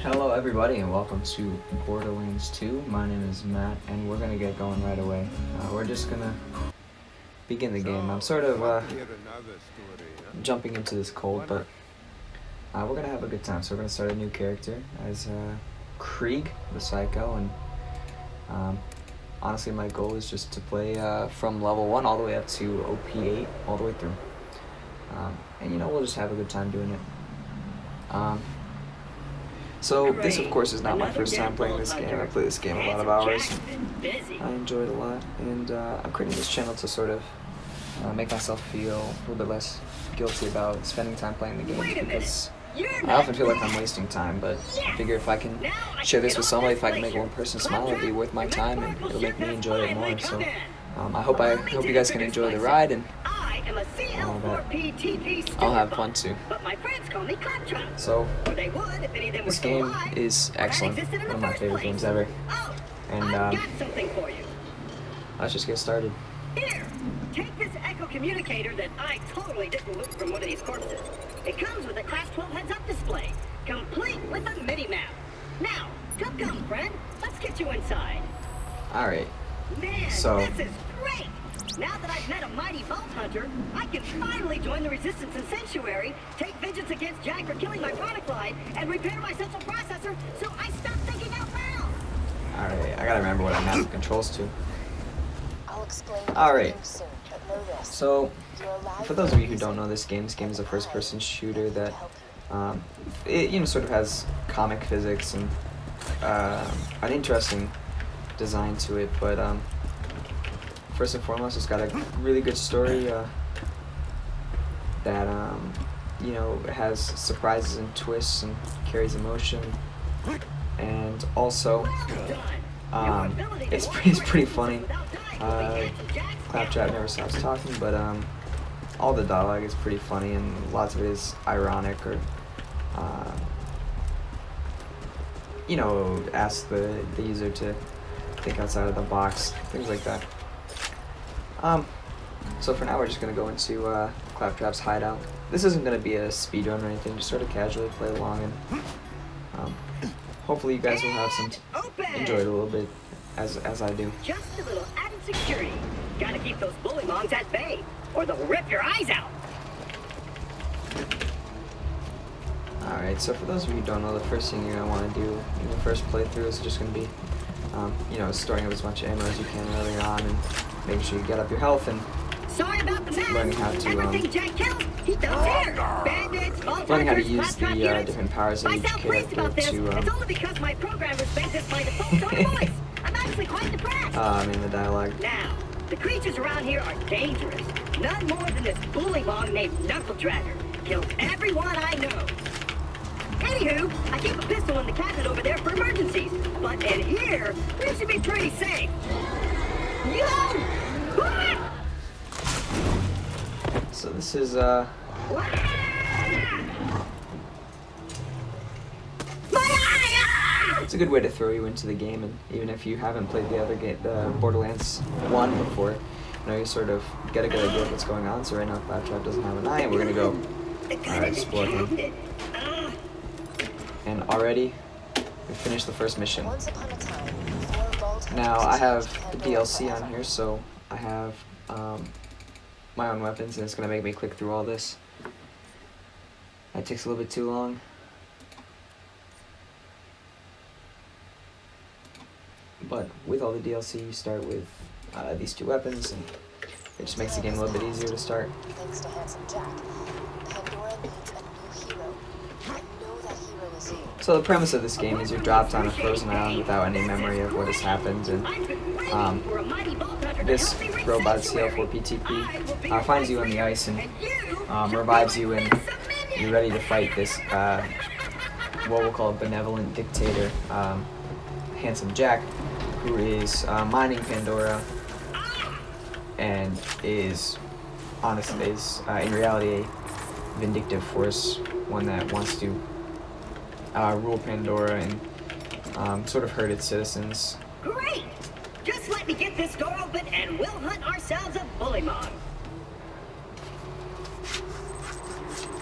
Hello everybody and welcome to Borderlands 2. My name is Matt and we're gonna get going right away. We're just gonna begin the game. I'm sort of jumping into this cold, but we're gonna have a good time. So we're gonna start a new character as Krieg, the Psycho, and honestly my goal is just to play from level 1 all the way up to OP8, all the way through. And you know, we'll just have a good time doing it. So this of course is not my first time playing this game. I played this game a lot of hours. I enjoyed it a lot, and I'm creating this channel to sort of make myself feel a little bit less guilty about spending time playing the game, because I often feel like I'm wasting time, but I figure if I can share this with somebody, if I can make one person smile, it'll be worth my time and it'll make me enjoy it more. So I hope you guys can enjoy the ride, and I'll have fun too. So this game is excellent, one of my favorite games ever, and let's just get started. Here, take this echo communicator that I totally didn't loot from one of these corpses. It comes with a Class 12 heads-up display, complete with a mini-map. Now, come, friend. Let's get you inside. All right. Man, so this is great. Now that I've met a mighty vault hunter, I can finally join the Resistance and Sanctuary, take vengeance against Jack for killing my product line, and repair my central processor so I stop thinking out loud. All right, I gotta remember what I have the controls to. Alright, so for those of you who don't know this game is a first-person shooter that it sort of has comic physics and an interesting design to it, but first and foremost, it's got a really good story that has surprises and twists and carries emotion, and also it's pretty funny. Claptrap never stops talking, but all the dialogue is pretty funny, and lots of it is ironic, or asks the user to think outside of the box, things like that. So for now we're just gonna go into Claptrap's hideout. This isn't gonna be a speedrun or anything, just sort of casually play along, and hopefully you guys will have enjoy it a little bit as I do. Just a little added security. Gotta keep those bullymongs at bay, or they'll rip your eyes out. Alright, so for those of you who don't know, the first thing you're going to want to do in the first playthrough is just going to be, storing up as much ammo as you can earlier on, and making sure you get up your health, and Sorry about the mess. learning how to Everything Jack kills, he does here. Bandits, learning how to use the different powers of I each sound pleased about character this. to It's only because my programmers made this my default tone of voice. I'm actually quite depressed. in the dialogue. Now, the creatures around here are dangerous. None more than this bullymong named Knuckle Dragger. Killed everyone I know. Anywho, I keep a pistol in the cabinet over there for emergencies. But in here, we should be pretty safe. Yo! So this is it's a good way to throw you into the game, and even if you haven't played the other game, Borderlands 1 before, you sort of get a good idea of what's going on. So right now Claptrap doesn't have an eye, and we're gonna go explore him. And already we finished the first mission. Now I have the DLC on here, so I have my own weapons, and it's gonna make me click through all this. That takes a little bit too long. But with all the DLC, you start with these two weapons, and it just makes the game a little bit easier to start. Thanks to Handsome Jack, Pandora needs a new hero. I know that hero is you. So the premise of this game is you're dropped on a frozen island without any memory of what has happened, and this robot, CL4PTP, finds you on the ice and revives you, and you're ready to fight this, what we'll call a benevolent dictator, Handsome Jack, who is mining Pandora, and is in reality a vindictive force, one that wants to rule Pandora and sort of hurt its citizens. Great! Just let me get this door open and we'll hunt ourselves a bullymong.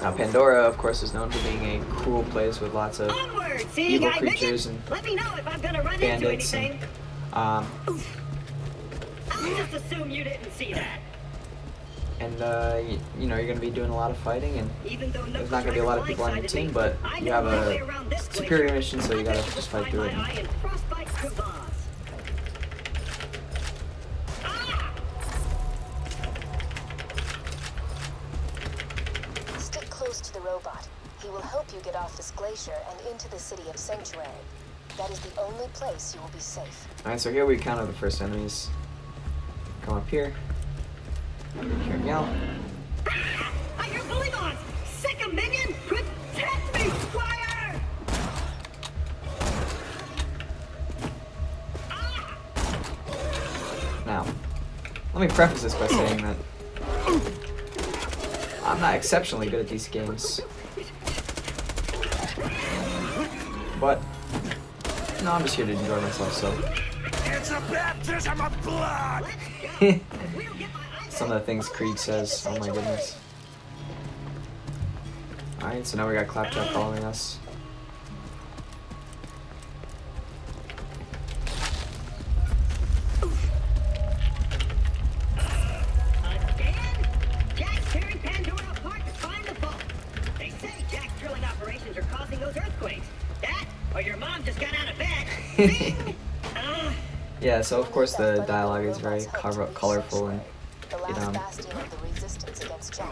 Now, Pandora, of course, is known for being a cruel place with lots of Onward, seeing evil eye creatures midget. and Let me know if I'm gonna run into bandits anything. and I'll just assume you didn't see that. you know, you're going to be doing a lot of fighting, and Even though there's not going to be a lot of people on your team, but you have a superior mission, so you got to just fight through it. Stick close to the robot. He will help you get off this glacier and into the city of Sanctuary. That is the only place you will be safe. Alright, so here we counter the first enemies. Come up here. Here we go. I hear polygons! Sick of minion! Protect me, Squire! Now, let me preface this by saying that I'm not exceptionally good at these games. But, no, I'm just here to enjoy myself, so. It's a baptism of blood! Some of the things Creed says, oh my goodness. Alright, so now we got Claptrap following us. Again? Jack's tearing Pandora apart to find the vault. They say Jack's drilling operations are causing those earthquakes. That, or your mom just got out of bed. Bing! Yeah, so of course the dialogue is very colorful and The last bastion of the resistance against Jack,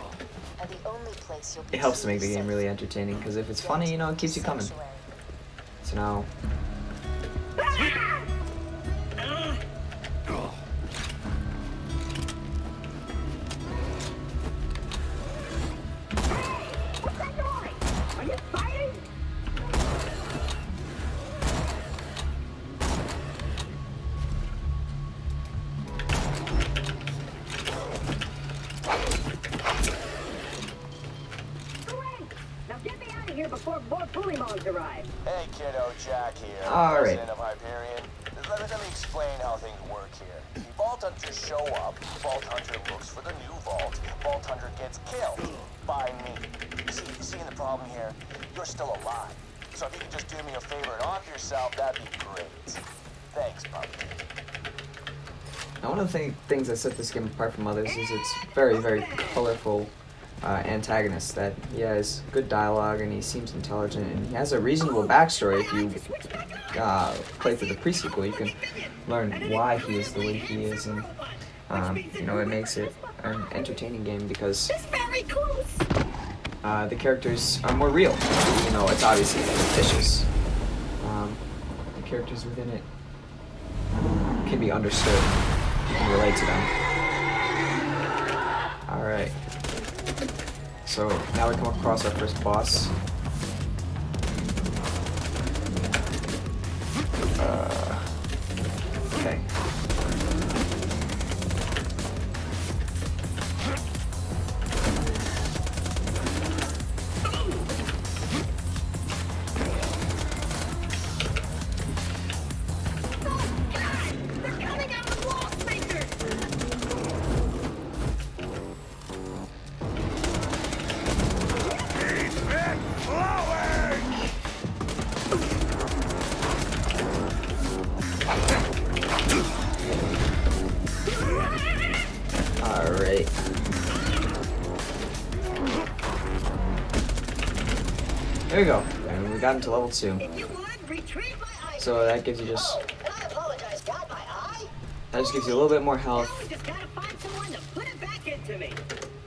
and the only place you'll be it helps to make the truly game safe. really entertaining, because if it's funny, you know, it keeps you coming. Sanctuary. So now, What's that noise? Are you fighting? Hooray! Now get me out of here before more Bullymons arrive. Hey kiddo, Jack here. All right. President of Hyperion. Let me explain how things work here. The Vault Hunters show up, Vault Hunter looks for the new vault, Vault Hunter gets killed by me. See the problem here? You're still alive. So if you could just do me a favor and off yourself, that'd be great. Thanks, puppy. now one of the things that set this game apart from others is its very, very colorful antagonist. That he has good dialogue and he seems intelligent and he has a reasonable backstory. If you play through the pre-sequel, you can learn why he is the way he is, and you know, it makes it an entertaining game because It's very close. the characters are more real, even though it's obviously fictitious. The characters within it can be understood and relate to them. Alright. So now we come across our first boss. Okay. They're coming out of the wall, Spencer! Alright. There we go. And we got into level 2. If you would, retrieve my eye. So that gives you just Oh, and I apologize, got my eye? that just gives you a little bit more Now health. we just gotta find someone to put it back into me.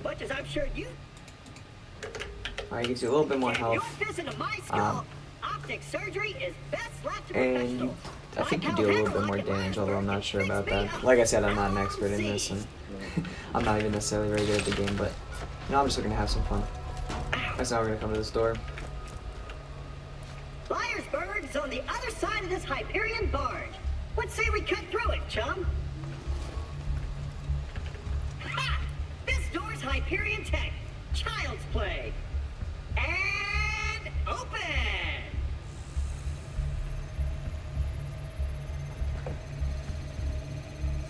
Much as I'm sure you Alright, gives you a little bit more your health. fist into my skull. Optic surgery is best left to And professionals. I think you do a little bit more damage, although I'm not sure about that. Like I said, I'm not an expert in this, and I'm not even necessarily very good at the game, but you know, I'm just looking to have some fun. That's now we're gonna come to this door. Flyersburg is on the other side of this Hyperion barge. What say we cut through it, chum? Ha! This door's Hyperion tech. Child's play. And open!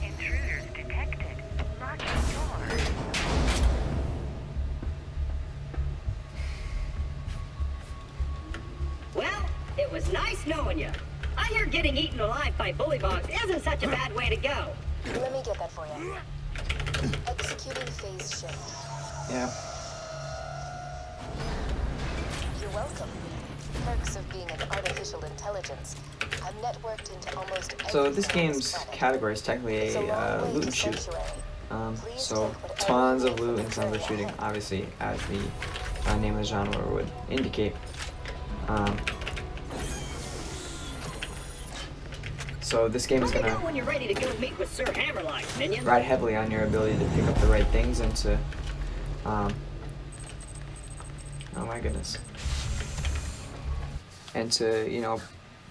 Intruders detected. Lock the door. was nice knowing you. I hear getting eaten alive by bullymongs isn't such a bad way to go. Let me get that for you. Executing phase shift. Yeah. You're welcome. Perks of being an artificial intelligence. I'm networked into almost So this everything on game's planet. category is technically It's a a long way loot to and shoot. sanctuary. So tons of loot and tons of shooting, obviously, as the name of the genre would indicate. So this game is Let me know gonna when you're ready to go meet with Sir Hammerlock, minion. ride heavily on your ability to pick up the right things and to, oh my goodness, and to, you know,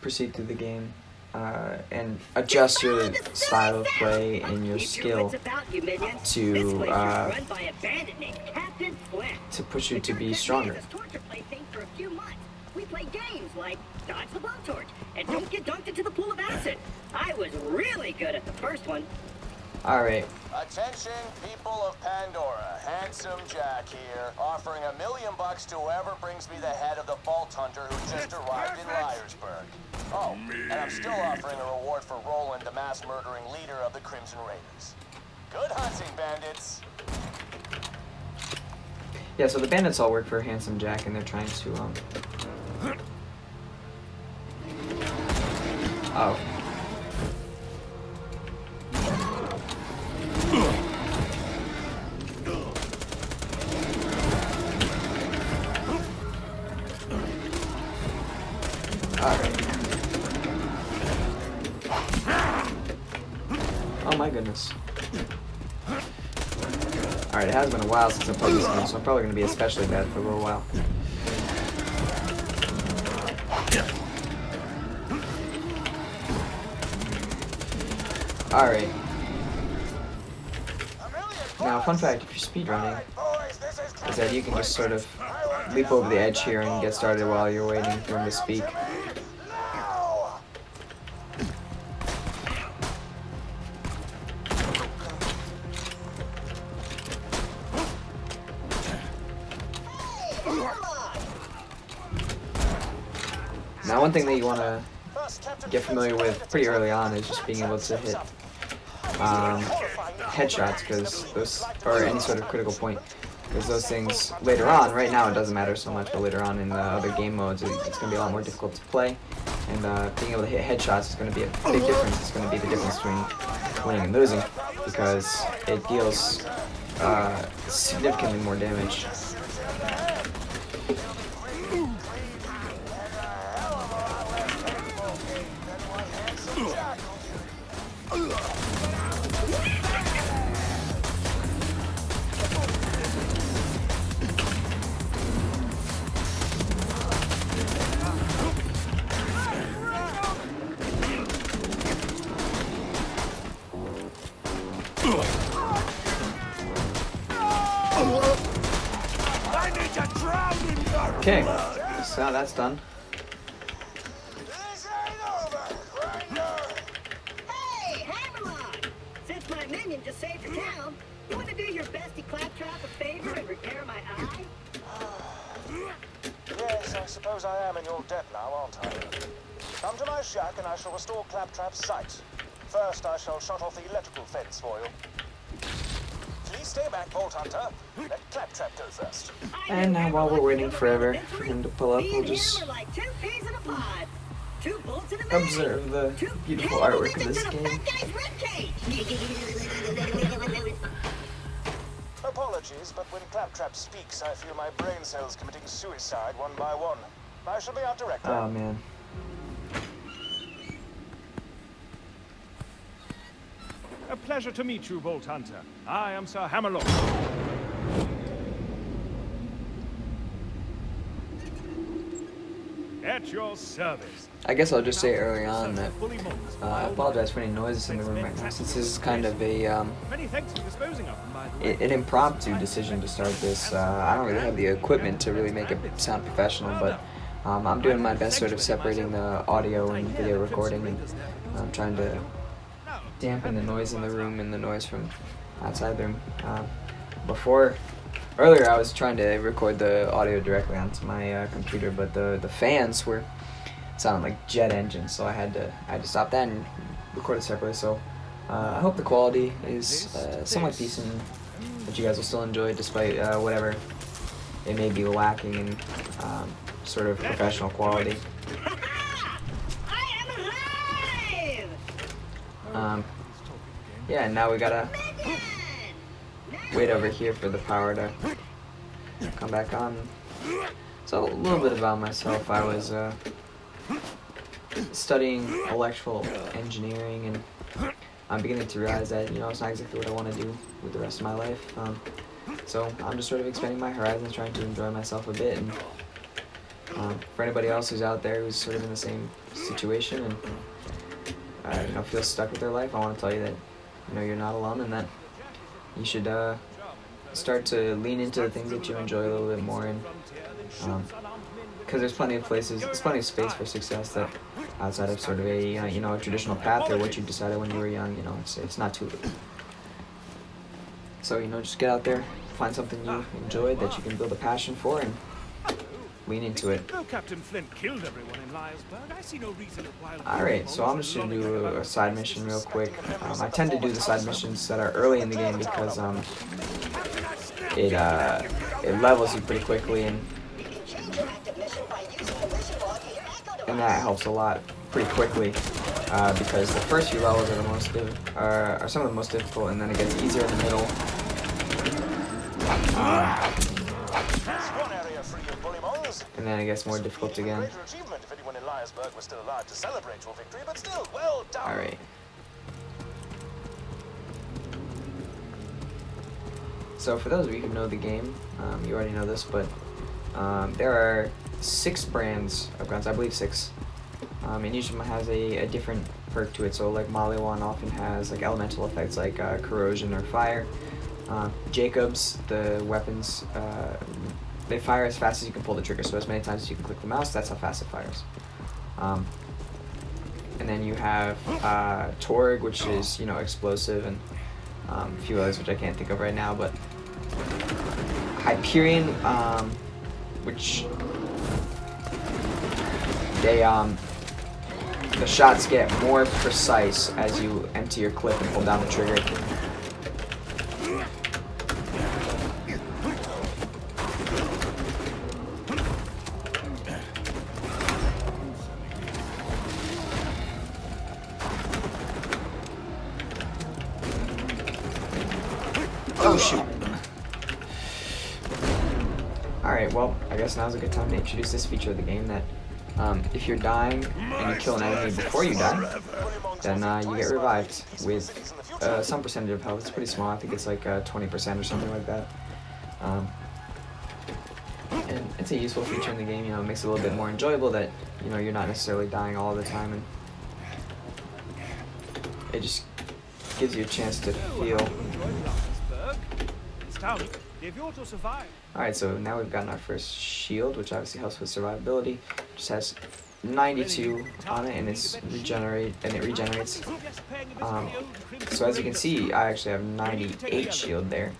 proceed through the game and adjust your style of play and your Keep skill wits about you, minion. This to place is run by a bandit named Captain Flint. to push you It to turned be this stronger. as torture plaything for a few months. We played games like Dodge the Blowtorch and Don't Get Dunked into the Pool of Acid. I was really good at the first one. All right. Attention, people of Pandora. Handsome Jack here, offering $1 million to whoever brings me the head of the Vault Hunter who just arrived in Liarsburg. Oh, and I'm still offering a reward for Roland, the mass-murdering leader of the Crimson Raiders. Good hunting, bandits. Yeah, so the bandits all work for Handsome Jack, and they're trying to oh. Alright. Oh my goodness. Alright, it has been a while since I played this game, so I'm probably going to be especially bad for a little while. Alright. Now, fun fact, if you're speedrunning, is that you can just sort of leap over the edge here and get started while you're waiting for him to speak. Now, one thing that you want to get familiar with pretty early on is just being able to hit headshots, because those, or any sort of critical point, because those things later on, right now it doesn't matter so much, but later on in the other game modes it's going to be a lot more difficult to play, and being able to hit headshots is going to be a big difference. It's going to be the difference between winning and losing, because it deals significantly more damage. Okay, so that's done. Hey, Hammerlock! Since my minion just saved your town, you want to do your bestie Claptrap a favor and repair my eye? Yes, I suppose I am in your debt now, aren't I? Come to my shack and I shall restore Claptrap's sight. First, I shall shut off the electrical fence for you. Please stay back, Vault Hunter. Let Claptrap go first. And now while we're waiting forever for him to pull up, we'll just observe the beautiful artwork of this game. Apologies, but when Claptrap speaks, I feel my brain cells committing suicide one by one. I shall be out directly. Oh man. A pleasure to meet you, Vault Hunter. I am Sir Hammerlock. At your service. I guess I'll just say early on that I apologize for any noises in the room right now, since this is kind of a Many thanks for disposing of them, by the way. an impromptu decision to start this. I don't really have the equipment to really make it sound professional, but I'm doing my best sort of separating the audio and video recording, and I'm trying to dampen the noise in the room and the noise from outside the room. Earlier I was trying to record the audio directly onto my computer, but the fans were sounded like jet engines, so I had to stop that and record it separately. So I hope the quality is somewhat decent, that you guys will still enjoy despite whatever it may be lacking in sort of professional quality. I am alive! Yeah, and now we gotta wait over here for the power to come back on. So a little bit about myself. I was studying electrical engineering, and I'm beginning to realize that, you know, it's not exactly what I want to do with the rest of my life. So I'm just sort of expanding my horizons, trying to enjoy myself a bit. And for anybody else who's out there who's sort of in the same situation and you know, feels stuck with their life, I want to tell you that, you know, you're not alone, and that you should start to lean into the things that you enjoy a little bit more, and because there's plenty of places, there's plenty of space for success that outside of sort of a you know, a traditional path or what you decided when you were young. You know, it's not too late. So, you know, just get out there, find something you enjoy that you can build a passion for, and lean into it. Though Captain Flint killed everyone in Liarsburg, I see no reason why. Alright, so I'm just gonna do a side mission real quick. I tend to do the side missions that are early in the game because it levels you pretty quickly, and that helps a lot pretty quickly because the first few levels are the most are some of the most difficult, and then it gets easier in the middle. And then it gets more difficult again. Alright. So for those of you who know the game, you already know this, but there are 6 brands of guns, I believe 6. And each of them has a different perk to it. So like Maliwan often has like elemental effects like corrosion or fire. Jacobs, the weapons, they fire as fast as you can pull the trigger, so as many times as you can click the mouse, that's how fast it fires. And then you have Torg, which is, you know, explosive, and a few others which I can't think of right now, but Hyperion, which they the shots get more precise as you empty your clip and pull down the trigger. Oh shoot. Alright, well, I guess now's a good time to introduce this feature of the game that if you're dying and you kill an enemy before you die, then you get revived with some percentage of health. It's pretty small, I think it's like 20% or something like that. And it's a useful feature in the game, you know, it makes it a little bit more enjoyable that, you know, you're not necessarily dying all the time, and it just gives you a chance to feel. Alright, so now we've gotten our first shield, which obviously helps with survivability. Just has 92 on it, and it regenerates. So as you can see, I actually have 98 shield there.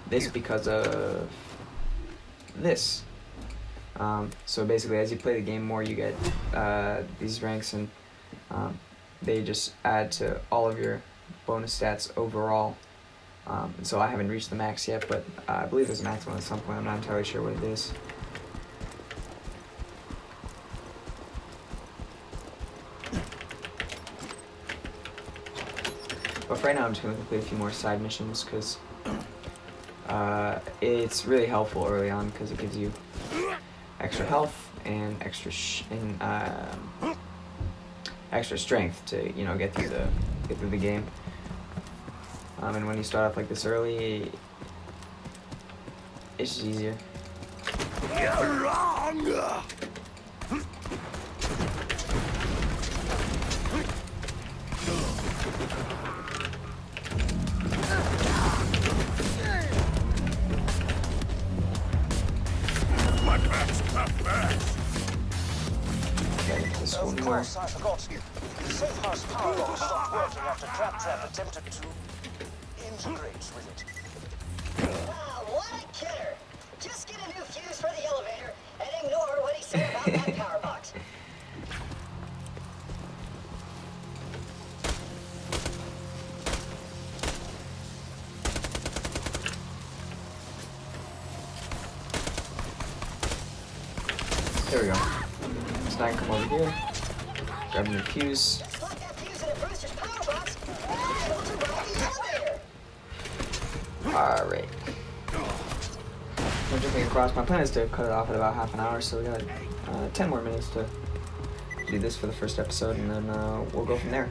This is because of this. So basically, as you play the game more, you get these ranks, and they just add to all of your bonus stats overall. So I haven't reached the max yet, but I believe there's a maximum at some point. I'm not entirely sure what it is. But for right now, I'm just going to complete a few more side missions because it's really helpful early on because it gives you extra health and extra strength to, you know, get through the game. And when you start off like this early, it's just easier. You're wrong. Okay, this one more. I forgot. The safe house power lock stopped working after Claptrap attempted to integrate with it. Wow, what a kidder! Just get a new fuse for the elevator and ignore what he said about that power box. There we go. So now I can come over here, grab a new fuse. Just like that fuse in a Brewster's power box, I'm able to ride the elevator. Alright. We're jumping across. My plan is to cut it off at about half an hour, so we got 10 more minutes to do this for the first episode, and then we'll go from there.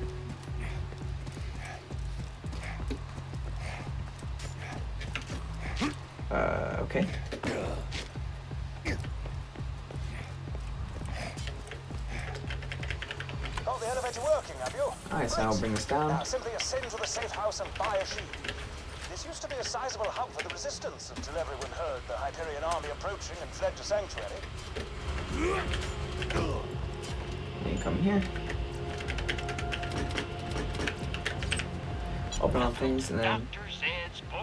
Okay. Got the elevator working, have you? Alright, so I'll bring this down. Now simply ascend to the safe house and buy a sheep. This used to be a sizable hub for the resistance until everyone heard the Hyperion army approaching and fled to Sanctuary. And you come here. Open on things, and then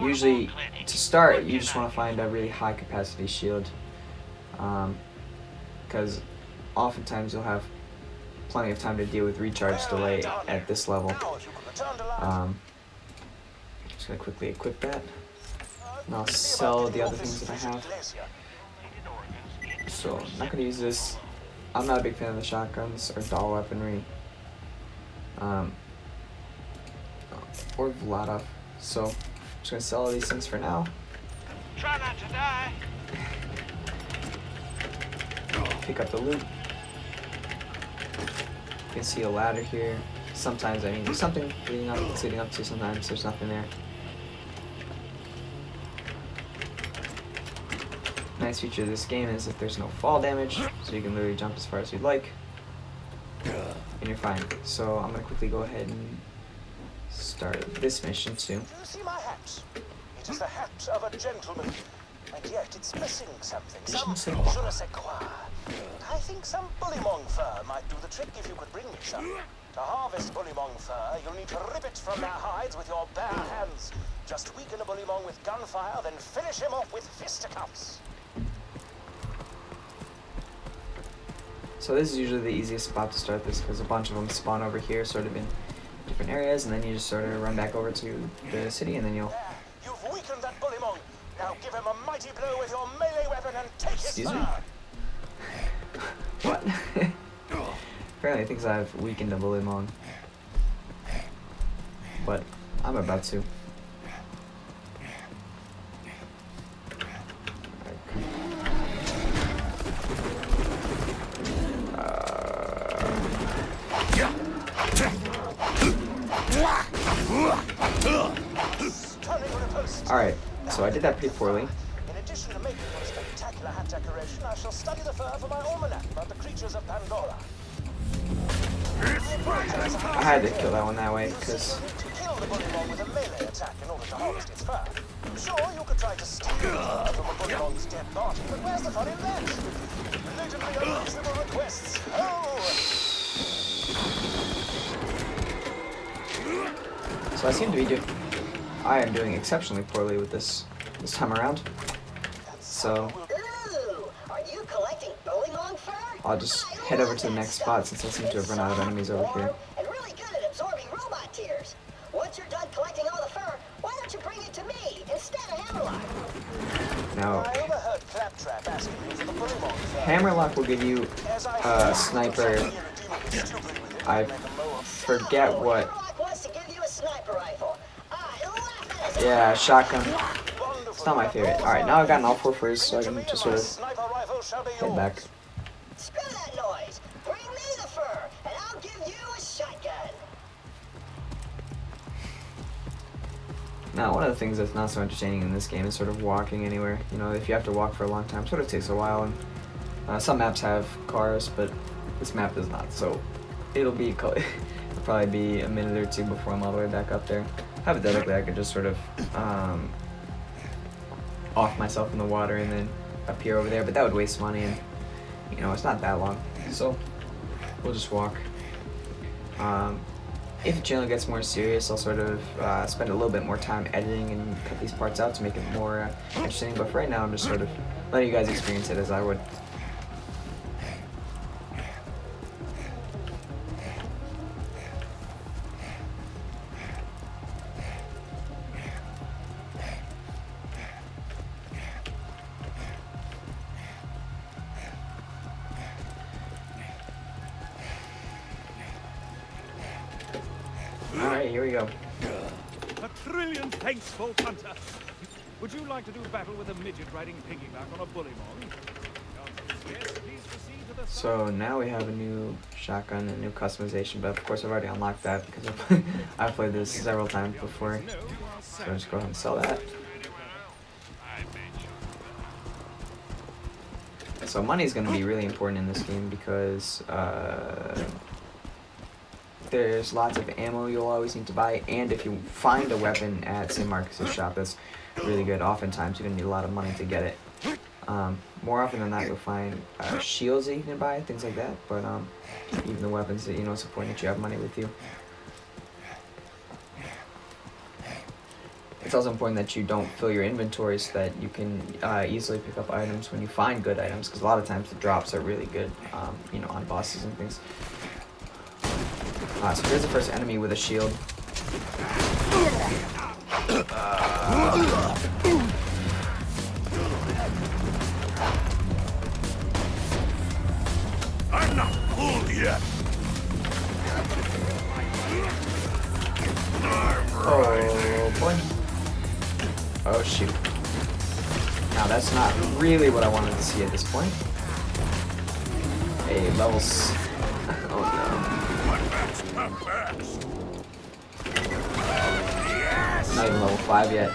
usually to start, you just want to find a really high capacity shield, because oftentimes you'll have plenty of time to deal with recharge delay at this level. Now, if you could return to land. Just gonna quickly equip that, and I'll sell the other things that I have. So I'm not gonna use this. I'm not a big fan of the shotguns or doll weaponry, or Vlada. So I'm just gonna sell all these things for now. Try not to die. Pick up the loot. You can see a ladder here. Sometimes, I mean, there's something leading up to. Sometimes there's nothing there. Nice feature of this game is that there's no fall damage, so you can literally jump as far as you'd like, and you're fine. So I'm gonna quickly go ahead and start this mission too. Do you see my hat? It is the hat of a gentleman, and yet it's missing something. Some je ne sais quoi. I think some bullymong fur might do the trick if you could bring me some. To harvest bullymong fur, you'll need to rip it from their hides with your bare hands. Just weaken a bullymong with gunfire, then finish him off with fisticuffs. So this is usually the easiest spot to start this, because a bunch of them spawn over here, sort of in different areas, and then you just sort of run back over to the city, and then you'll... There, you've weakened that bullymong. Now give him a mighty blow with your melee weapon and take his Excuse me? fur. What? Apparently he thinks I've weakened a bullymong. But I'm about to. Alright, so I did that pretty poorly. In addition to making a spectacular hat decoration, I shall study the fur for my almanac about the creatures of Pandora. I had to kill that one that way, because... Kill the bullymong with a melee attack in order to harvest its fur. Sure, you could try to steal the fur from a bullymong's dead body, but where's the fun in that? Blatantly unreasonable requests. Oh! So I seem to be I am doing exceptionally poorly with this time around. So Ooh, are you collecting bullymong fur? I'll just head over to the next spot, since I seem to have run out of enemies over here. And really good at absorbing robot tears. Once you're done collecting all the fur, why don't you bring it to me instead of Hammerlock? Now, I overheard Claptrap asking you for the bullymong fur. Hammerlock will give you a sniper. I forget what. Hammerlock wants to give you a sniper rifle. I laugh at it. Yeah, shotgun. It's not my favorite. Alright, now I've gotten all 4 furs, so I can just sort of head back. Screw that noise. Bring me the fur, and I'll give you a shotgun. Now, one of the things that's not so entertaining in this game is sort of walking anywhere. You know, if you have to walk for a long time, it sort of takes a while, and some maps have cars, but this map does not, so it'll probably be a minute or 2 before I'm all the way back up there. Hypothetically, I could just sort of off myself in the water and then appear over there, but that would waste money, and you know, it's not that long, so we'll just walk. If the channel gets more serious, I'll sort of spend a little bit more time editing and cut these parts out to make it more interesting, but for right now I'm just sort of letting you guys experience it as I would. Alright, here we go. A trillion thanks, Vault Hunter. Would you like to do battle with a midget riding piggyback on a bullymong? Yes, please proceed to the So now we have a new shotgun and new customization, but of course I've already unlocked that because I've played this several times before. So I'll just go ahead and sell that. So money is going to be really important in this game because there's lots of ammo you'll always need to buy, and if you find a weapon at St. Marcus's shop that's really good, oftentimes you're going to need a lot of money to get it. More often than not, you'll find shields that you can buy, things like that, but even the weapons, that it's important that you have money with you. It's also important that you don't fill your inventory so that you can easily pick up items when you find good items, because a lot of times the drops are really good, on bosses and things. So here's the first enemy with a shield. I'm not full yet. Oh boy. Oh shoot. Now that's not really what I wanted to see at this point. Hey, levels. Oh no. Not even level 5 yet.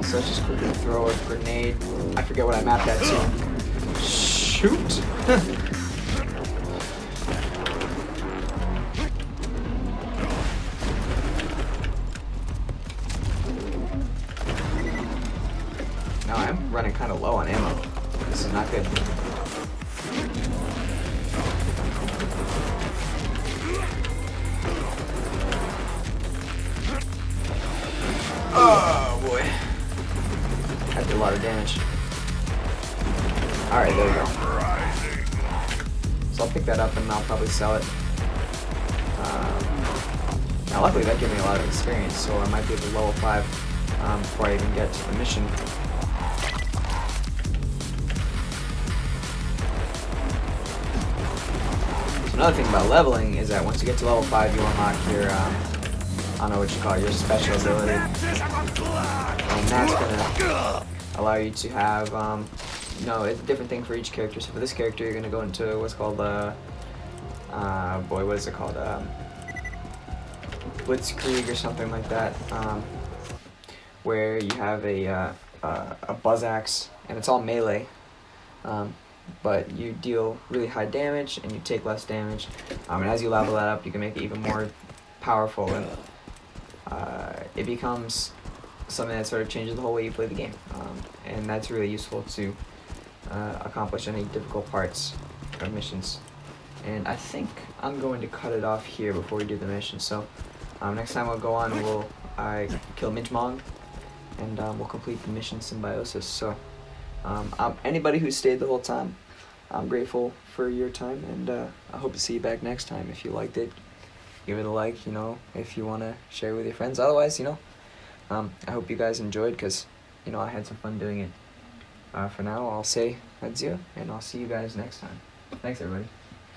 So let's just quickly throw a grenade. I forget what I mapped that to. Shoot! Now I'm running kind of low on ammo. This is not good. Oh boy. That did a lot of damage. Alright, there we go. So I'll pick that up and I'll probably sell it. Now luckily that gave me a lot of experience, so I might be at the level 5 before I even get to the mission. So another thing about leveling is that once you get to level 5 you unlock your, I don't know what you call it, your special ability. And that's gonna allow you to have, it's a different thing for each character. So for this character, you're gonna go into what's called what is it called? Blitzkrieg or something like that, where you have a buzz axe, and it's all melee, but you deal really high damage and you take less damage. And as you level that up, you can make it even more powerful, and it becomes something that sort of changes the whole way you play the game, and that's really useful to accomplish any difficult parts of missions. And I think I'm going to cut it off here before we do the mission. So next time we'll go on, we'll kill Midgemong, and we'll complete the mission Symbiosis. So anybody who stayed the whole time, I'm grateful for your time, and I hope to see you back next time. If you liked it, give it a like, if you want to share with your friends. Otherwise, I hope you guys enjoyed, because, I had some fun doing it. For now, I'll say adieu, and I'll see you guys next time. Thanks, everybody.